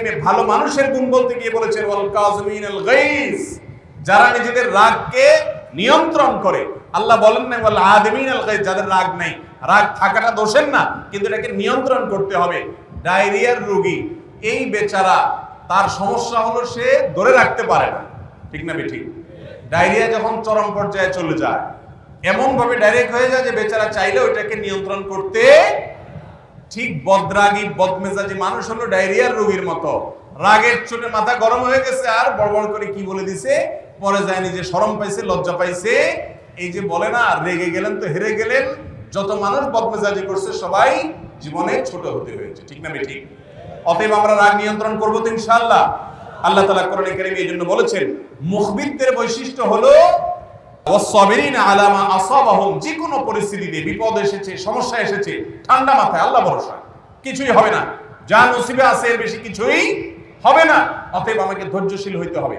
কারিমে ভালো মানুষের গুণ বলতে গিয়ে বলেছেন ওয়াল কাযিমিনাল গায়জ, যারা নিজেদের রাগকে নিয়ন্ত্রণ করে। আল্লাহ বলেন না ওয়াল আদিমিনাল গায়জ, যাদের রাগ নাই। রাগ থাকাটা দোষের না, কিন্তু এটাকে নিয়ন্ত্রণ করতে হবে। ডায়রিয়ার রোগী এই বেচারা, তার সমস্যা হলো সে ধরে রাখতে পারে না, ঠিক না বেঠিক? ডায়রিয়া যখন চরম পর্যায়ে চলে যায়, এমন ভাবে ডাইরেক্ট হয়ে যায় যে বেচারা চাইলে ওইটাকে নিয়ন্ত্রণ করতে, ঠিক বদরাগী বদমেজাজি মানুষ হলো ডায়রিয়ার রোগীর মতো। রাগের চোটে মাথা গরম হয়ে গেছে আর বড় করে কি বলে দিছে, পরে যায় নিজে শরম পাইছে, লজ্জা পাইছে। এই যে বলে না রেগে গেলেন তো হেরে গেলেন, যত মানুষ বদমেজাজি করছে সবাই জীবনে ছোট হতে হয়েছে, ঠিক না বেঠিক? অতএব আমরা রাগ নিয়ন্ত্রণ করবো তো ইনশাআল্লাহ। আল্লাহ তাআলা কোরআনে কারীমে এই জন্য বলেছেন মুখবিতদের বৈশিষ্ট্য হলো ওয়াসসাবিরিনা আলা মা আসাবাহুম, যে কোনো পরিস্থিতিতে বিপদ এসেছে, সমস্যা এসেছে, ঠান্ডা মাথায় আল্লাহ ভরসা, কিছুই হবে না, যা নসিবে আছে এর বেশি কিছুই হবে না। অতএব আমাকে ধৈর্যশীল হইতে হবে।